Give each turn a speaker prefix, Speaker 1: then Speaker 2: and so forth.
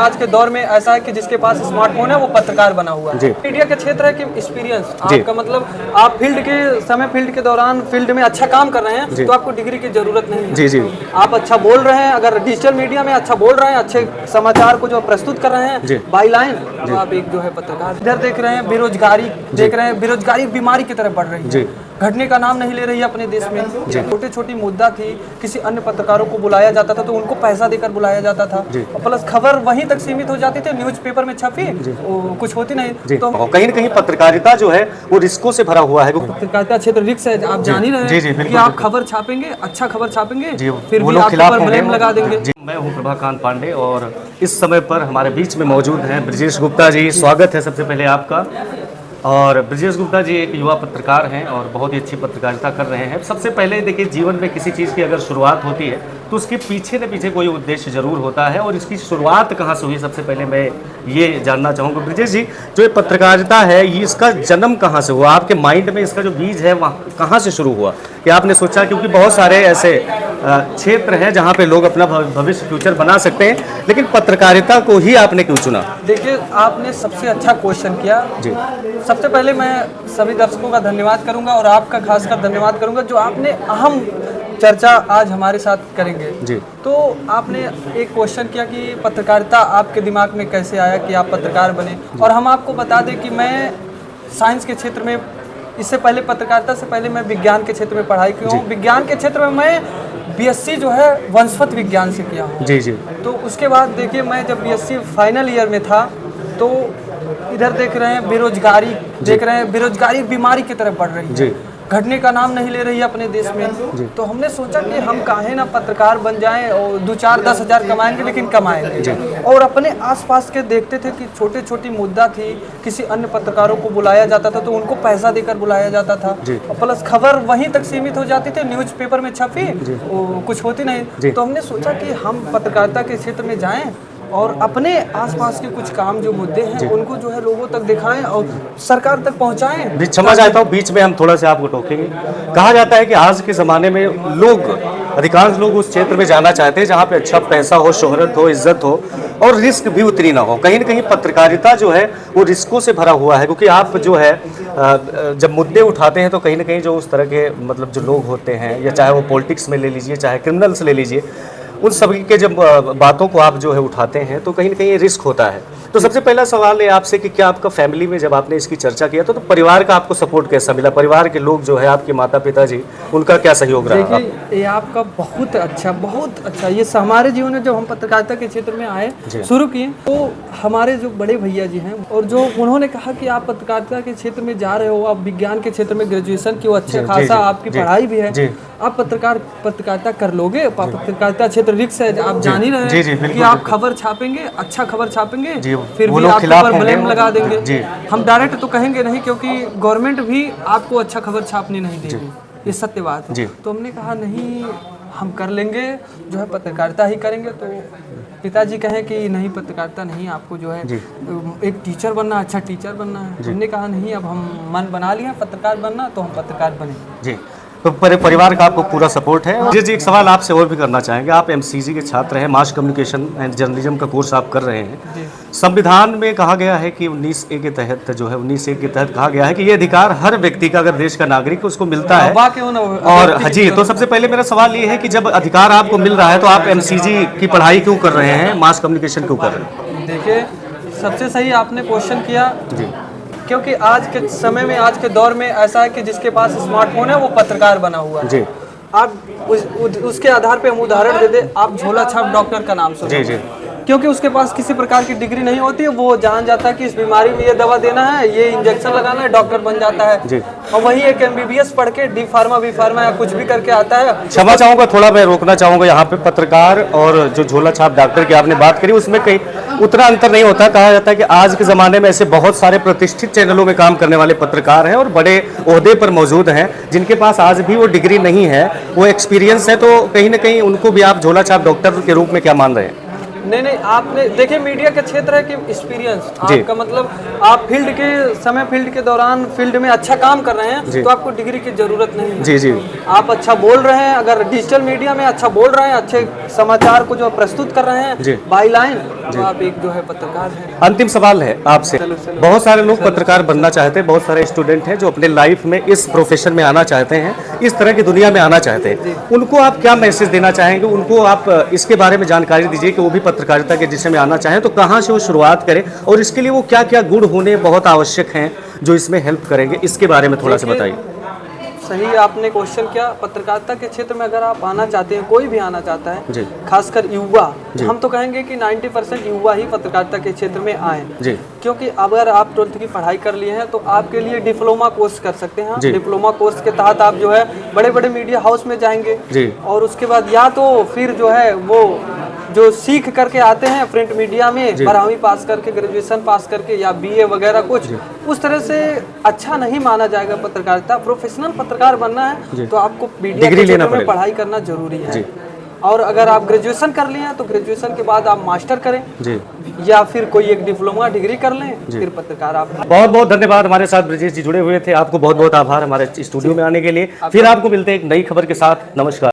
Speaker 1: आज के दौर में ऐसा है कि जिसके पास स्मार्टफोन है वो पत्रकार बना हुआ है। मीडिया का क्षेत्र है कि एक्सपीरियंस आपका, मतलब आप फील्ड के दौरान फील्ड में अच्छा काम कर रहे हैं तो आपको डिग्री की जरूरत नहीं है।
Speaker 2: जी जी,
Speaker 1: आप अच्छा बोल रहे हैं, अगर डिजिटल मीडिया में अच्छा बोल रहे हैं, अच्छे समाचार को जो प्रस्तुत कर रहे हैं बाई लाइन, तो आप एक जो है पत्रकार। इधर देख रहे हैं बेरोजगारी, देख रहे हैं बेरोजगारी बीमारी की तरफ बढ़ रही है, घटने का नाम नहीं ले रही है अपने देश में। छोटी छोटी मुद्दा थी, किसी अन्य पत्रकारों को बुलाया जाता था तो उनको पैसा देकर बुलाया जाता था, प्लस खबर वहीं तक सीमित हो जाती थी, न्यूज़पेपर में छपी कुछ होती नहीं। तो
Speaker 2: कहीं न कहीं पत्रकारिता जो है वो रिस्कों से भरा हुआ है।
Speaker 1: पत्रकारिता क्षेत्र रिस्क है, आप जान ही रहे हैं कि आप खबर छापेंगे, अच्छा खबर छापेंगे, फिर भी आपके ऊपर ब्लेम लगा देंगे।
Speaker 2: मैं हूं प्रभाकांत पांडे और इस समय पर हमारे बीच में मौजूद हैं ब्रजेश गुप्ता जी। स्वागत है सबसे पहले आपका। और ब्रजेश गुप्ता जी एक युवा पत्रकार हैं और बहुत ही अच्छी पत्रकारिता कर रहे हैं। सबसे पहले देखिए, जीवन में किसी चीज़ की अगर शुरुआत होती है तो उसके पीछे न पीछे कोई उद्देश्य जरूर होता है, और इसकी शुरुआत कहाँ से हुई, सबसे पहले मैं ये जानना चाहूँगा। ब्रजेश जी, जो ये पत्रकारिता है ये इसका जन्म कहाँ से हुआ? आपके माइंड में इसका जो बीज है वहाँ कहाँ से शुरू हुआ कि आपने सोचा? क्योंकि बहुत सारे ऐसे क्षेत्र हैं जहाँ पे लोग अपना भविष्य फ्यूचर बना सकते हैं, लेकिन पत्रकारिता को ही आपने क्यों चुना?
Speaker 1: देखिए, आपने सबसे अच्छा क्वेश्चन किया जी। सबसे पहले मैं सभी दर्शकों का धन्यवाद करूंगा और आपका खासकर धन्यवाद करूंगा जो आपने अहम चर्चा आज हमारे साथ करेंगे जी। तो आपने एक क्वेश्चन किया कि पत्रकारिता आपके दिमाग में कैसे आया कि आप पत्रकार बने, और हम आपको बता दें कि मैं साइंस के क्षेत्र में, इससे पहले पत्रकारिता से पहले मैं विज्ञान के क्षेत्र में पढ़ाई की हूँ। विज्ञान के क्षेत्र में मैं बीएससी जो है वंशवत विज्ञान से किया हूँ जी जी। तो उसके बाद देखिए, मैं जब बीएससी फाइनल ईयर में था तो इधर देख रहे हैं बेरोजगारी, देख रहे हैं बेरोजगारी बीमारी की तरफ बढ़ रही है, घटने का नाम नहीं ले रही है अपने देश में। तो हमने सोचा कि हम काहे ना पत्रकार बन जाएं और 2-4-10 हज़ार कमाएंगे, लेकिन कमाएंगे। और अपने आसपास के देखते थे कि छोटे छोटी मुद्दा थी, किसी अन्य पत्रकारों को बुलाया जाता था तो उनको पैसा देकर बुलाया जाता था, प्लस खबर वहीं तक सीमित हो जाती थी, न्यूज़पेपर में छपी कुछ होती नहीं। तो हमने सोचा कि हम पत्रकारिता के क्षेत्र में जाएं और अपने आसपास के कुछ काम जो मुद्दे हैं उनको जो है लोगों तक दिखाएं और सरकार तक पहुंचाएं।
Speaker 2: क्षमा चाहता हूँ, बीच में हम थोड़ा सा आपको टोकेंगे। कहा जाता है कि आज के ज़माने में अधिकांश लोग उस क्षेत्र में जाना चाहते हैं जहाँ पे अच्छा पैसा हो, शोहरत हो, इज्जत हो और रिस्क भी उतनी ना हो। कहीं न कहीं पत्रकारिता जो है वो रिस्कों से भरा हुआ है, क्योंकि आप जो है जब मुद्दे उठाते हैं तो कहीं न कहीं जो उस तरह के मतलब जो लोग होते हैं, या चाहे वो पॉलिटिक्स में ले लीजिए, चाहे क्रिमिनल्स ले लीजिए, उन सभी के जब बातों को आप जो है उठाते हैं तो कहीं ना कहीं रिस्क होता है। तो सबसे पहला सवाल है आपसे कि क्या आपका फैमिली में जब आपने इसकी चर्चा किया तो परिवार का आपको सपोर्ट कैसा मिला? परिवार के लोग जो है आपके माता पिता जी, उनका क्या सहयोग रहा?
Speaker 1: देखिए, ये आपका बहुत अच्छा। ये हमारे जीवन में जब हम पत्रकारिता के क्षेत्र में आए, शुरू किए, तो हमारे जो बड़े भैया जी हैं और जो उन्होंने कहा कि आप पत्रकारिता के क्षेत्र में जा रहे हो, आप विज्ञान के क्षेत्र में ग्रेजुएशन की, अच्छे खासा आपकी पढ़ाई भी है, आप पत्रकारिता कर लोगे। पत्रकारिता क्षेत्र रिस्क है, आप जान ही रहे हैं कि आप खबर छापेंगे, अच्छा खबर छापेंगे, फिर भी आपके ऊपर ब्लेम लगा देंगे। हम डायरेक्ट तो कहेंगे नहीं, क्योंकि गवर्नमेंट भी आपको अच्छा खबर छापने नहीं देगी, ये सत्य बात है। तो हमने कहा नहीं, हम कर लेंगे, जो है पत्रकारिता ही करेंगे। तो पिताजी कहें कि नहीं, पत्रकारिता नहीं, आपको जो है एक टीचर बनना, अच्छा टीचर बनना है। हमने कहा नहीं, अब हम मन बना लिया पत्रकार बनना, तो हम पत्रकार बने जी।
Speaker 2: तो परिवार का आपको पूरा सपोर्ट है। जी, एक सवाल आपसे और भी करना चाहेंगे। आप एमसीजी के छात्र हैं, मास कम्युनिकेशन एंड जर्नलिज्म का कोर्स आप कर रहे हैं। संविधान में कहा गया है कि 19A के तहत जो है 19A के तहत कहा गया है कि ये अधिकार हर व्यक्ति का, अगर देश का नागरिक है, उसको मिलता है। और जी, तो सबसे पहले मेरा सवाल ये है कि जब अधिकार आपको मिल रहा है तो आप एमसीजी की पढ़ाई क्यों कर रहे हैं, मास कम्युनिकेशन क्यों कर रहे हैं?
Speaker 1: देखिए, सबसे सही आपने क्वेश्चन किया जी, क्योंकि आज के समय में, आज के दौर में ऐसा है कि जिसके पास स्मार्टफोन है वो पत्रकार बना हुआ है जी। आप उसके आधार पे हम उदाहरण दे दें, आप झोला छाप डॉक्टर का नाम सुनिए जी, क्योंकि उसके पास किसी प्रकार की डिग्री नहीं होती है, वो जान जाता है कि इस बीमारी में ये दवा देना है, ये इंजेक्शन लगाना है, डॉक्टर बन जाता है जी। और वही एक MBBS पढ़ के डी फार्मा बी फार्मा या कुछ भी करके आता है।
Speaker 2: क्षमा चाहूँगा, थोड़ा मैं रोकना चाहूँगा यहाँ पे। पत्रकार और जो झोला छाप डॉक्टर की आपने बात करी, उसमें कहीं उतना अंतर नहीं होता। कहा जाता है कि आज के ज़माने में ऐसे बहुत सारे प्रतिष्ठित चैनलों में काम करने वाले पत्रकार हैं और बड़े ओहदे पर मौजूद हैं, जिनके पास आज भी वो डिग्री नहीं है, वो एक्सपीरियंस है। तो कहीं ना कहीं उनको भी आप झोला छाप डॉक्टर के रूप में क्या मान रहे हैं?
Speaker 1: नहीं, आपने देखिए मीडिया का क्षेत्र है कि एक्सपीरियंस आपका, मतलब आप फील्ड के दौरान फील्ड में अच्छा काम कर रहे हैं तो आपको डिग्री की जरूरत नहीं है।
Speaker 2: जी जी।
Speaker 1: आप अच्छा बोल रहे हैं, अगर डिजिटल मीडिया में अच्छा बोल रहे हैं, अच्छे समाचार को जो प्रस्तुत कर रहे हैं बाई लाइन, तो आप एक जो है पत्रकार हैं।
Speaker 2: अंतिम सवाल है आपसे, बहुत सारे लोग पत्रकार बनना चाहते हैं, बहुत सारे स्टूडेंट हैं जो अपने लाइफ में इस प्रोफेशन में आना चाहते हैं, इस तरह की दुनिया में आना चाहते हैं, उनको आप क्या मैसेज देना चाहेंगे? उनको आप इसके बारे में जानकारी दीजिए कि वो भी पत्रकारिता के विषय में आना चाहें तो कहाँ से वो शुरुआत करें और इसके लिए वो क्या क्या गुण होने बहुत आवश्यक हैं जो इसमें हेल्प करेंगे, इसके बारे में थोड़ा सा बताइए।
Speaker 1: सही आपने क्वेश्चन किया। पत्रकारिता के क्षेत्र में अगर आप आना चाहते हैं, कोई भी आना चाहता है, खासकर युवा, हम तो कहेंगे कि 90% युवा ही पत्रकारिता के क्षेत्र में आए, क्योंकि अगर आप 12th की पढ़ाई कर लिए हैं तो आपके लिए डिप्लोमा कोर्स कर सकते हैं। डिप्लोमा कोर्स के तहत आप जो है बड़े बड़े मीडिया हाउस में जाएंगे और उसके बाद या तो फिर जो है वो जो सीख करके आते हैं प्रिंट मीडिया में 12वीं पास करके, ग्रेजुएशन पास करके या बीए वगैरह कुछ, उस तरह से अच्छा नहीं माना जाएगा पत्रकारिता। प्रोफेशनल पत्रकार बनना है तो आपको मीडिया के क्षेत्र में पढ़ाई करना जरूरी है। और अगर आप ग्रेजुएशन कर लिए हैं तो ग्रेजुएशन के बाद आप मास्टर करें या फिर कोई एक डिप्लोमा डिग्री कर लें, फिर पत्रकार आप।
Speaker 2: बहुत बहुत धन्यवाद, हमारे साथ ब्रजेश जी जुड़े हुए थे, आपको बहुत बहुत आभार हमारे स्टूडियो में आने के लिए। फिर आपको मिलते हैं एक नई खबर के साथ। नमस्कार।